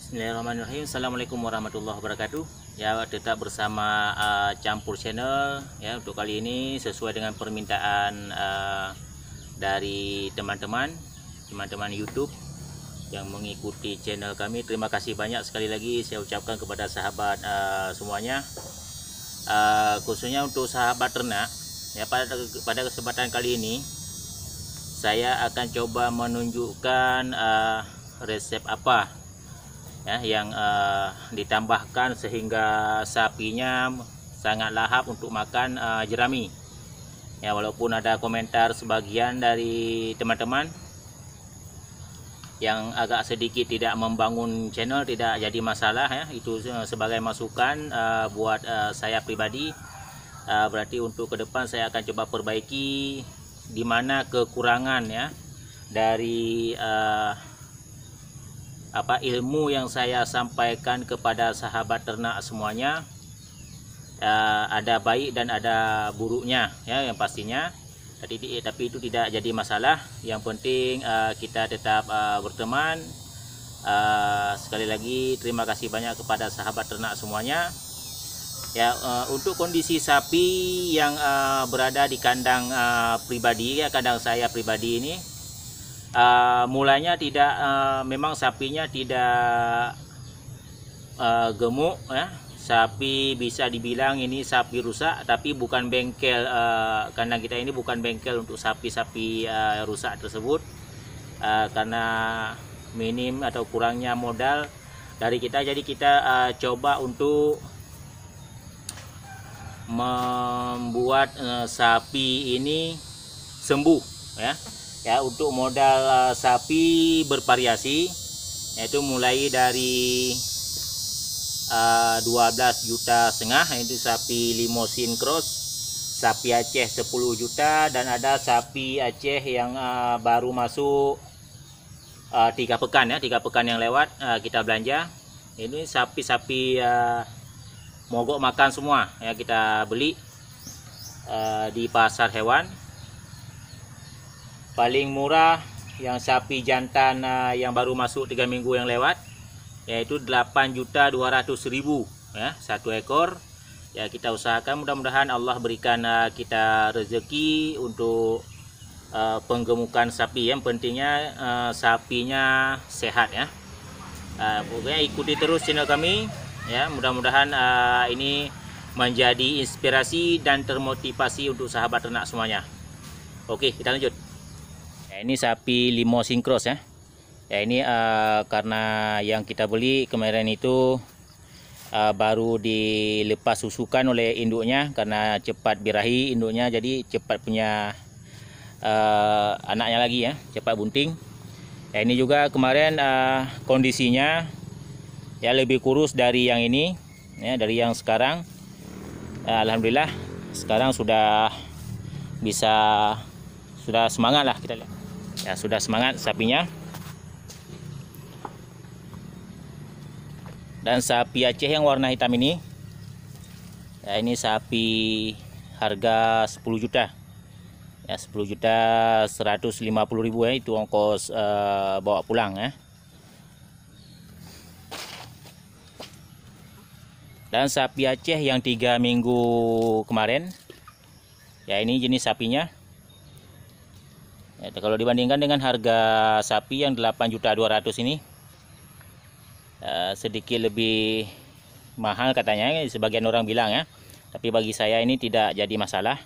Bismillahirrahmanirrahim. Assalamualaikum warahmatullahi wabarakatuh. Ya, tetap bersama Campur Channel. Ya, untuk kali ini sesuai dengan permintaan dari teman-teman YouTube yang mengikuti channel kami. Terima kasih banyak sekali lagi saya ucapkan kepada sahabat semuanya. Khususnya untuk sahabat ternak. Ya, pada kesempatan kali ini saya akan coba menunjukkan resep apa ya yang ditambahkan sehingga sapinya sangat lahap untuk makan jerami. Ya, walaupun ada komentar sebagian dari teman-teman yang agak sedikit tidak membangun channel, tidak jadi masalah ya, itu sebagai masukan buat saya pribadi. Berarti untuk ke depan saya akan coba perbaiki di mana kekurangan ya dari ilmu yang saya sampaikan kepada sahabat ternak semuanya. Ada baik dan ada buruknya ya, yang pastinya, tapi itu tidak jadi masalah. Yang penting kita tetap berteman. Sekali lagi terima kasih banyak kepada sahabat ternak semuanya ya. Untuk kondisi sapi yang berada di kandang pribadi ya, kandang saya pribadi ini, mulanya tidak memang sapinya tidak gemuk ya. Sapi bisa dibilang ini sapi rusak, tapi bukan bengkel. Kandang kita ini bukan bengkel untuk sapi-sapi rusak tersebut, karena minim atau kurangnya modal dari kita. Jadi kita coba untuk membuat sapi ini sembuh ya. Ya, untuk modal sapi bervariasi, yaitu mulai dari 12,5 juta, itu sapi Limousin Cross, sapi Aceh 10 juta, dan ada sapi Aceh yang baru masuk 3 pekan ya, 3 pekan yang lewat kita belanja. Ini sapi-sapi mogok makan semua ya, kita beli di pasar hewan. Paling murah yang sapi jantan yang baru masuk 3 minggu yang lewat, yaitu 8.200.000 ya, 1 ekor ya. Kita usahakan, mudah-mudahan Allah berikan kita rezeki untuk penggemukan sapi. Yang pentingnya sapinya sehat ya. Pokoknya ikuti terus channel kami ya, mudah-mudahan ini menjadi inspirasi dan termotivasi untuk sahabat ternak semuanya. Oke, kita lanjut. Ya, ini sapi Limousin Cross ya. Ya, ini karena yang kita beli kemarin itu baru dilepas susukan oleh induknya, karena cepat birahi induknya, jadi cepat punya anaknya lagi ya, cepat bunting. Ya, ini juga kemarin kondisinya ya lebih kurus dari yang ini ya, dari yang sekarang. Alhamdulillah sekarang sudah semangat lah, kita lihat ya, sudah semangat sapinya. Dan sapi Aceh yang warna hitam ini ya, ini sapi harga 10 juta ya, 10.150.000 ya, itu ongkos bawa pulang ya. Dan sapi Aceh yang 3 minggu kemarin ya, ini jenis sapinya ya, kalau dibandingkan dengan harga sapi yang 8.200.000 ini, sedikit lebih mahal katanya, sebagian orang bilang ya, tapi bagi saya ini tidak jadi masalah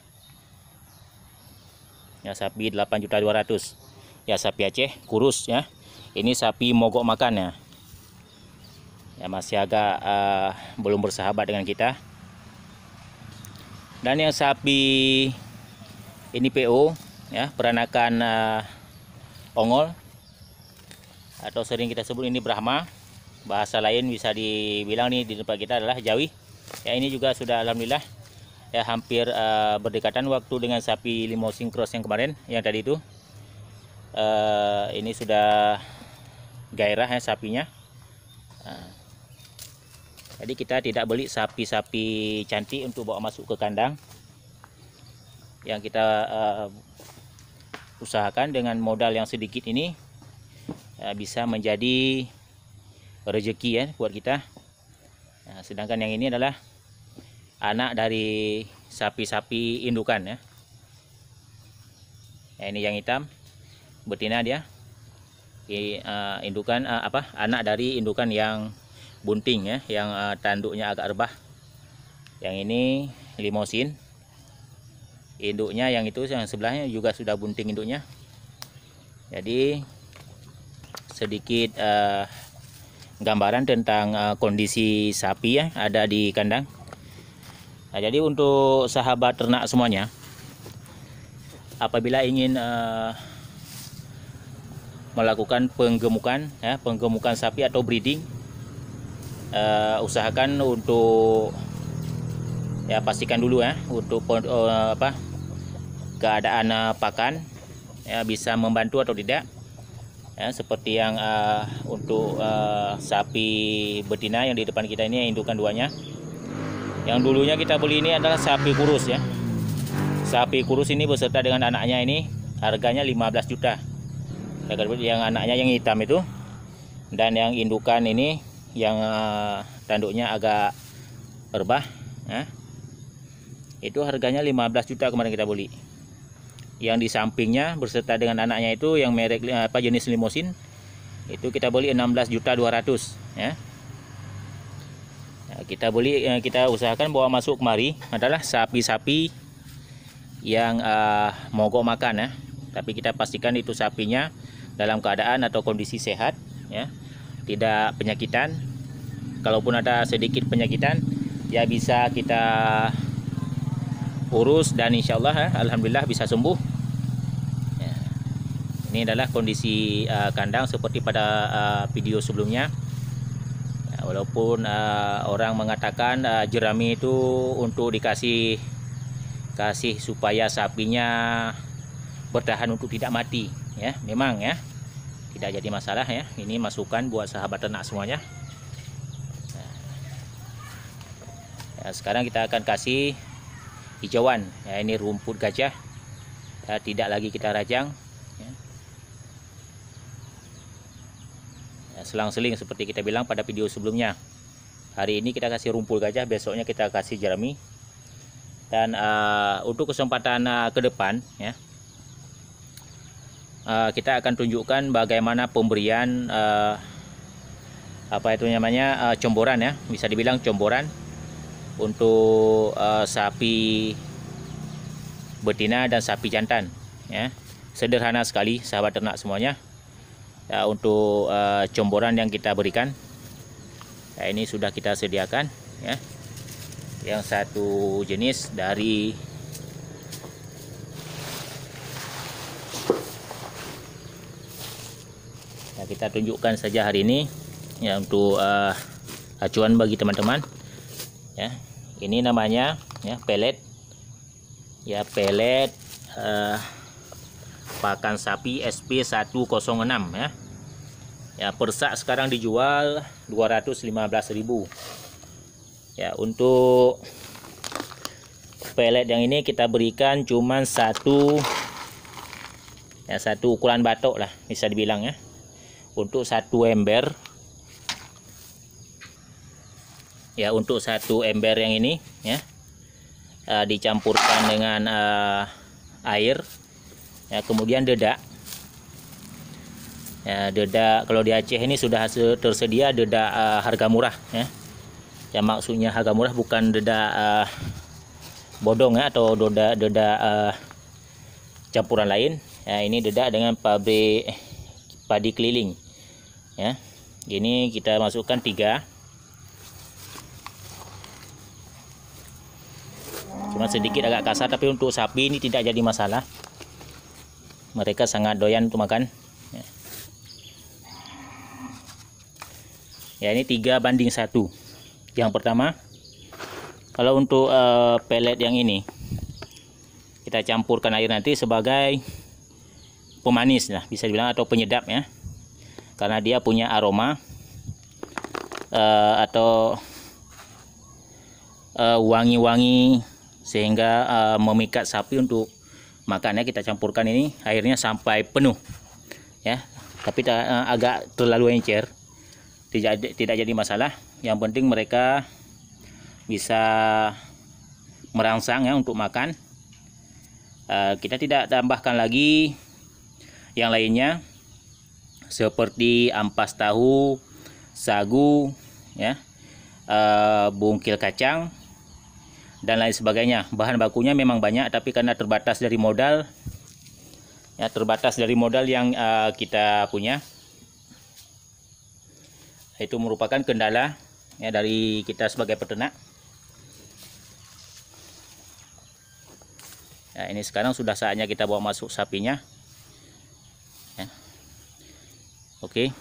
ya. Sapi 8.200.000 ya, sapi Aceh kurus ya. Ini sapi mogok makan ya, masih agak belum bersahabat dengan kita. Dan yang sapi ini PO ya, peranakan ongol, atau sering kita sebut ini Brahma. Bahasa lain bisa dibilang nih di tempat kita adalah Jawi ya. Ini juga sudah alhamdulillah ya, hampir berdekatan waktu dengan sapi Limousin Cross yang kemarin, yang tadi itu. Ini sudah gairah ya sapinya. Jadi kita tidak beli sapi-sapi cantik untuk bawa masuk ke kandang. Yang kita usahakan dengan modal yang sedikit ini bisa menjadi rezeki ya buat kita. Nah, sedangkan yang ini adalah anak dari sapi-sapi indukan ya. Nah, ini yang hitam betina dia. Indukan anak dari indukan yang bunting ya, yang tanduknya agak rebah. Yang ini limosin. Induknya yang itu yang sebelahnya juga sudah bunting induknya. Jadi sedikit gambaran tentang kondisi sapi ya ada di kandang. Nah, jadi untuk sahabat ternak semuanya, apabila ingin melakukan penggemukan sapi atau breeding, usahakan untuk ya pastikan dulu ya untuk keadaan pakan ya bisa membantu atau tidak ya, seperti yang untuk sapi betina yang di depan kita ini indukan duanya. Yang dulunya kita beli ini adalah sapi kurus ya. Sapi kurus ini beserta dengan anaknya ini harganya 15 juta. Yang anaknya yang hitam itu, dan yang indukan ini yang tanduknya agak rebah ya, itu harganya 15 juta kemarin kita beli. Yang di sampingnya berserta dengan anaknya itu yang merek jenis limosin itu kita beli 16 juta 200 ya. Nah, kita usahakan bawa masuk kemari adalah sapi-sapi yang mogok makan ya, tapi kita pastikan itu sapinya dalam keadaan atau kondisi sehat ya, tidak penyakitan. Kalaupun ada sedikit penyakitan ya bisa kita urus dan insya Allah ya, alhamdulillah bisa sembuh ya. Ini adalah kondisi kandang seperti pada video sebelumnya ya, walaupun orang mengatakan jerami itu untuk dikasih supaya sapinya bertahan untuk tidak mati ya, memang ya tidak jadi masalah ya. Ini masukan buat sahabat ternak semuanya. Nah, ya, sekarang kita akan kasih hijauan ya, ini rumput gajah ya, tidak lagi kita rajang ya. Ya, selang-seling seperti kita bilang pada video sebelumnya. Hari ini kita kasih rumput gajah, besoknya kita kasih jerami. Dan untuk kesempatan ke depan ya, kita akan tunjukkan bagaimana pemberian comboran ya, bisa dibilang comboran untuk sapi betina dan sapi jantan ya. Sederhana sekali sahabat ternak semuanya ya, untuk comboran yang kita berikan ya, ini sudah kita sediakan ya. Yang satu jenis dari ya, kita tunjukkan saja hari ini ya untuk acuan bagi teman-teman ya. Ini namanya ya pelet ya, pelet pakan sapi SP106 ya. Ya, persak sekarang dijual 215.000 ya. Untuk pelet yang ini kita berikan cuman satu ukuran batok lah bisa dibilang ya, untuk satu ember ya. Untuk satu ember yang ini ya, dicampurkan dengan air ya, kemudian dedak ya. Dedak kalau di Aceh ini sudah tersedia dedak harga murah ya. Ya, maksudnya harga murah bukan dedak bodong ya, atau dedak campuran lain ya. Ini dedak dengan pabrik padi keliling ya. Ini kita masukkan 3, cuma sedikit agak kasar, tapi untuk sapi ini tidak jadi masalah, mereka sangat doyan untuk makan ya. Ya, ini 3:1. Yang pertama, kalau untuk pelet yang ini kita campurkan air nanti sebagai pemanis lah bisa dibilang, atau penyedap ya, karena dia punya aroma atau wangi-wangi sehingga memikat sapi untuk makannya. Kita campurkan ini airnya sampai penuh ya, tapi agak terlalu encer tidak jadi masalah. Yang penting mereka bisa merangsang ya untuk makan. Kita tidak tambahkan lagi yang lainnya seperti ampas tahu, sagu, ya, bungkil kacang dan lain sebagainya. Bahan bakunya memang banyak, tapi karena terbatas dari modal, ya, yang kita punya, itu merupakan kendala ya dari kita sebagai peternak. Ya, ini sekarang sudah saatnya kita bawa masuk sapinya. Ya. Oke.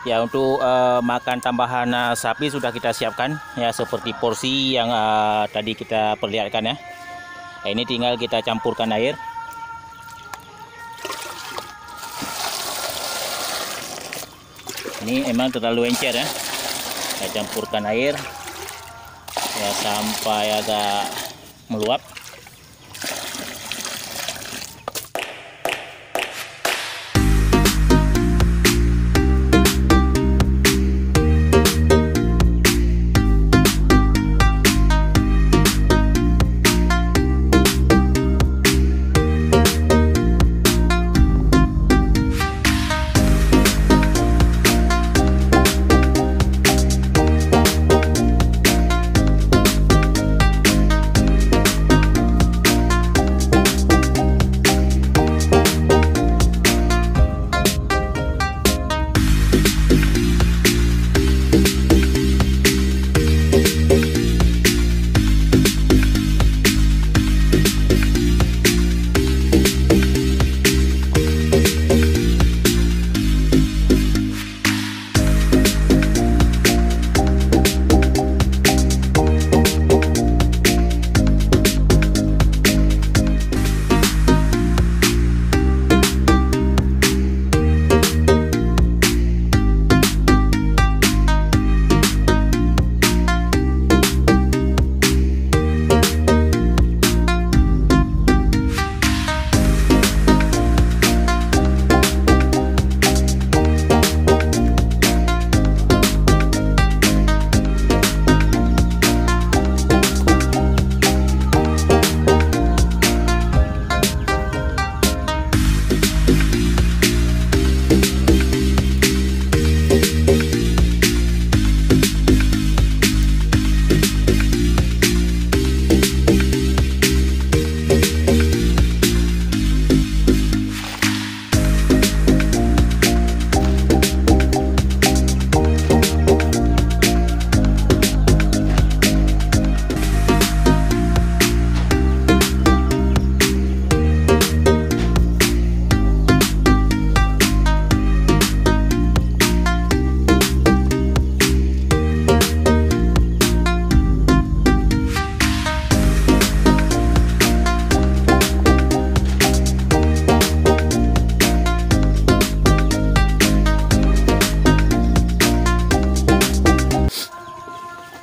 Ya, untuk makan tambahan sapi sudah kita siapkan ya, seperti porsi yang tadi kita perlihatkan ya. Ini tinggal kita campurkan air. Ini emang terlalu encer ya. Kita campurkan air ya sampai agak meluap.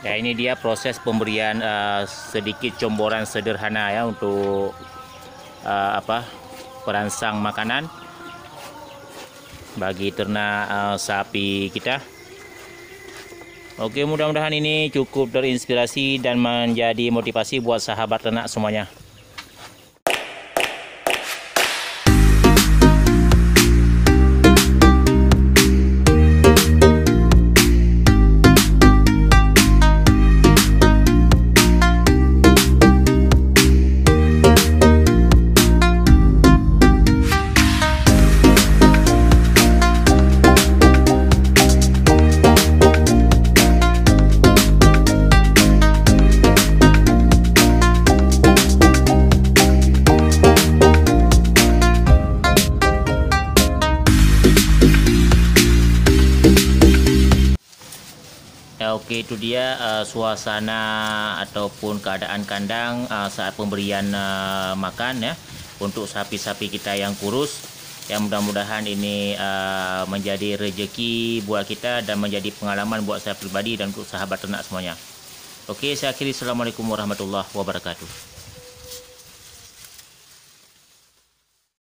Ya, ini dia proses pemberian sedikit comboran sederhana ya untuk perangsang makanan bagi ternak sapi kita. Oke, mudah-mudahan ini cukup terinspirasi dan menjadi motivasi buat sahabat ternak semuanya. Oke, itu dia suasana ataupun keadaan kandang saat pemberian makan ya untuk sapi-sapi kita yang kurus. Ya, mudah-mudahan ini menjadi rezeki buat kita dan menjadi pengalaman buat saya pribadi dan untuk sahabat ternak semuanya. Oke, saya akhiri. Assalamualaikum warahmatullahi wabarakatuh.